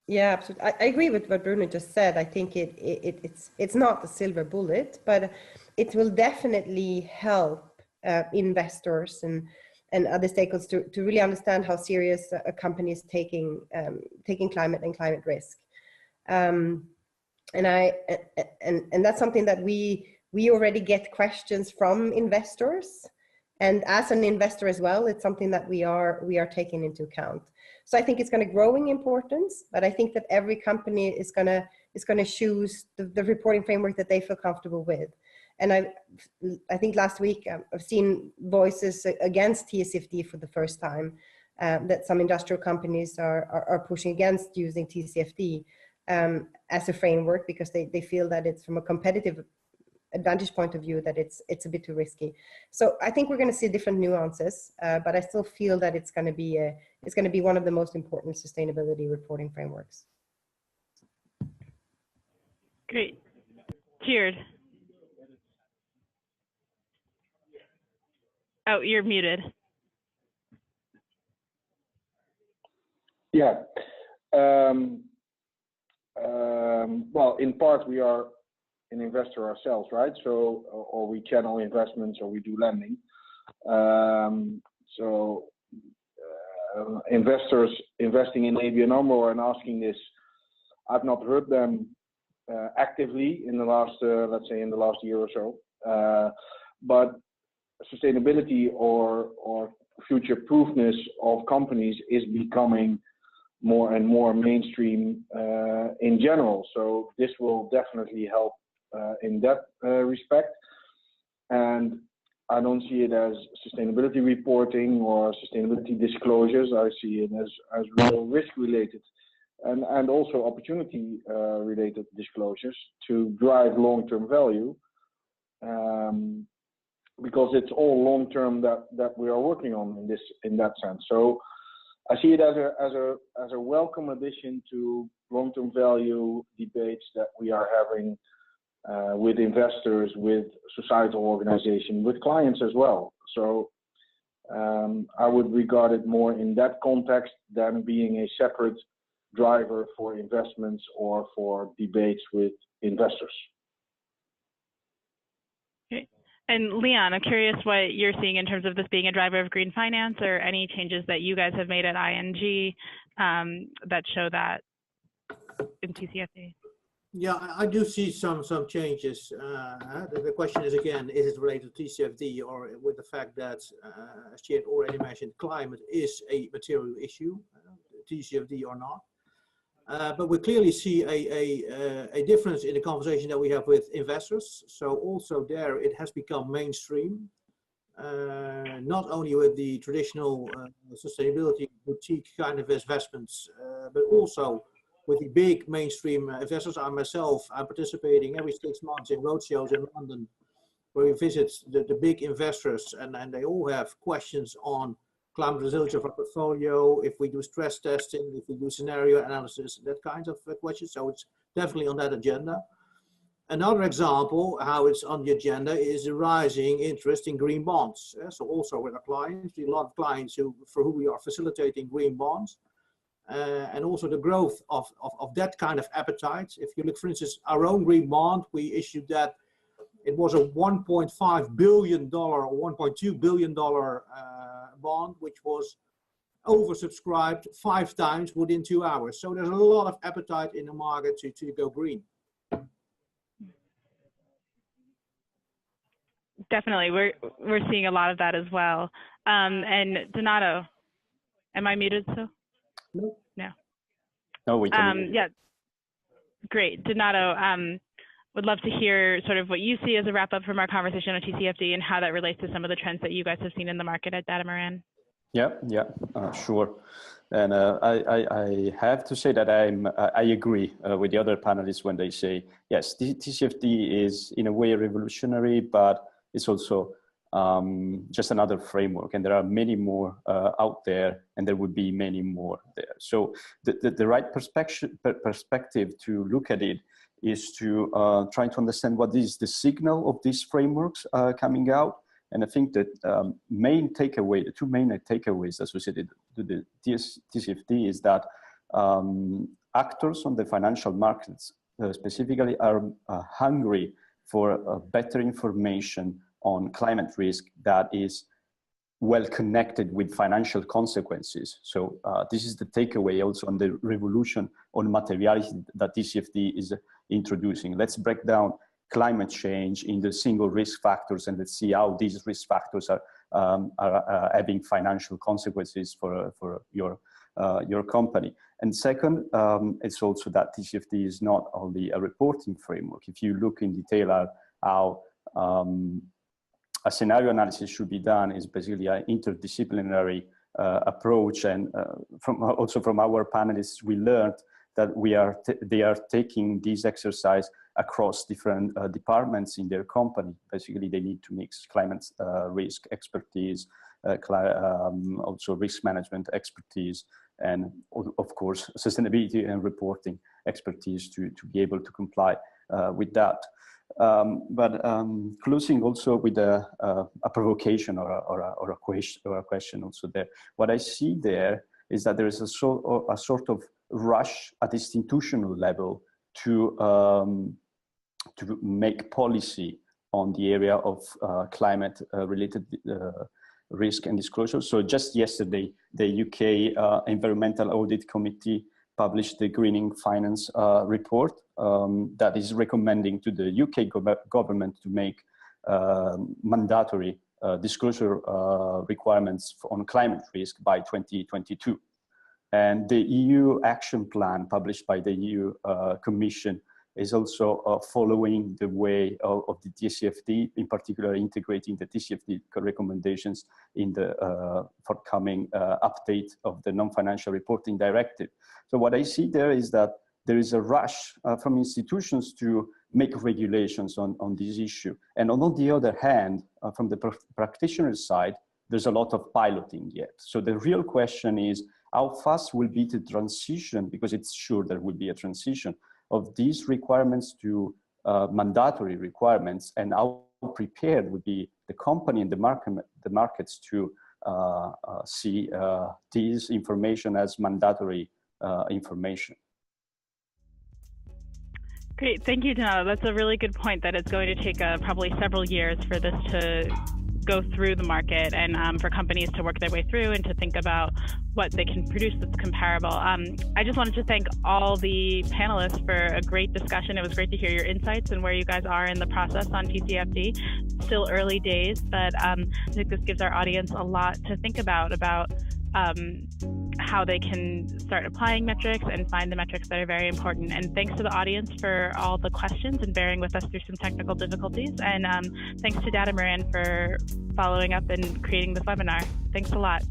Yeah, absolutely. I agree with what Bruno just said. I think it's not a silver bullet, but it will definitely help investors and other stakeholders to really understand how serious a company is taking climate and climate risk. And that's something that we already get questions from investors. And as an investor as well, it's something that we are taking into account. So I think it's going to grow in importance, but I think that every company is going to choose the reporting framework that they feel comfortable with. And I think last week I've seen voices against TCFD for the first time, that some industrial companies are pushing against using TCFD as a framework because they feel that it's from a competitive advantage point of view that it's a bit too risky. So I think we're going to see different nuances, but I still feel that it's going to be one of the most important sustainability reporting frameworks. Great. Tjeerd. Oh, you're muted. Yeah. Well, in part, we are an investor ourselves, right? So, or we channel investments or we do lending. Investors investing in ABN AMRO and asking this, I've not heard them actively in the last, let's say, in the last year or so. But sustainability or future-proofness of companies is becoming more and more mainstream in general. So this will definitely help in that respect. And I don't see it as sustainability reporting or sustainability disclosures. I see it as real risk-related and also opportunity-related disclosures to drive long-term value. Because it's all long-term that we are working on in that sense. So I see it as a welcome addition to long-term value debates that we are having with investors, with societal organizations, with clients as well. So I would regard it more in that context than being a separate driver for investments or for debates with investors. Okay. And Leon, I'm curious what you're seeing in terms of this being a driver of green finance, or any changes that you guys have made at ING that show that in TCFD. Yeah, I do see some changes. The question is, again, is it related to TCFD or with the fact that, as Tjeerd already mentioned, climate is a material issue, TCFD or not. But we clearly see a difference in the conversation that we have with investors. So also there, it has become mainstream, not only with the traditional sustainability boutique kind of investments, but also with the big mainstream investors. I'm participating every 6 months in roadshows in London, where we visit the big investors, and they all have questions on climate resilience of our portfolio, if we do stress testing, if we do scenario analysis, that kind of questions. So it's definitely on that agenda. Another example how it's on the agenda is the rising interest in green bonds. So also with our clients, a lot of clients for who we are facilitating green bonds. And also the growth of that kind of appetite. If you look, for instance, our own green bond, we issued that. It was a $1.5 billion or $1.2 billion bond, which was oversubscribed 5 times within 2 hours. So there's a lot of appetite in the market to go green. Definitely, we're seeing a lot of that as well. And Donato, am I muted still? No. No. No, we can. Yeah, great. Donato, would love to hear sort of what you see as a wrap up from our conversation on TCFD and how that relates to some of the trends that you guys have seen in the market at Datamaran. Yeah, sure. And I have to say that I agree with the other panelists when they say, yes, TCFD is in a way revolutionary, but it's also just another framework, and there are many more out there, and there will be many more there. So the right perspective to look at it is to try to understand what is the signal of these frameworks coming out. And I think that the two main takeaways associated to the TCFD is that actors on the financial markets specifically are hungry for better information on climate risk that is well connected with financial consequences. So this is the takeaway also on the revolution on materiality that TCFD is introducing. Let's break down climate change in the single risk factors, and let's see how these risk factors are are having financial consequences for your company. And second, it's also that TCFD is not only a reporting framework. If you look in detail at how a scenario analysis should be done, is basically an interdisciplinary approach. And also from our panelists, we learned that they are taking this exercise across different departments in their company. Basically, they need to mix climate risk expertise, also risk management expertise, and of course, sustainability and reporting expertise to be able to comply with that. But closing also with a provocation or a question also there. What I see there is that there is a sort of rush at institutional level to make policy on the area of climate related risk and disclosure. So just yesterday, the UK Environmental Audit Committee published the Greening Finance report that is recommending to the UK government to make mandatory disclosure requirements on climate risk by 2022. And the EU action plan published by the EU Commission is also following the way of the TCFD, in particular integrating the TCFD recommendations in the forthcoming update of the non-financial reporting directive. So what I see there is that there is a rush from institutions to make regulations on this issue. And on the other hand, from the practitioner side, there's a lot of piloting yet. So the real question is, how fast will be the transition, because it's sure there will be a transition of these requirements to mandatory requirements, and how prepared would be the company and the markets to see this information as mandatory information. Great, thank you, Donato. That's a really good point, that it's going to take probably several years for this to go through the market, and for companies to work their way through and to think about what they can produce that's comparable. I just wanted to thank all the panelists for a great discussion. It was great to hear your insights and where you guys are in the process on TCFD. Still early days, but I think this gives our audience a lot to think about how they can start applying metrics and find the metrics that are very important. And thanks to the audience for all the questions and bearing with us through some technical difficulties. And thanks to Datamaran for following up and creating this webinar. Thanks a lot.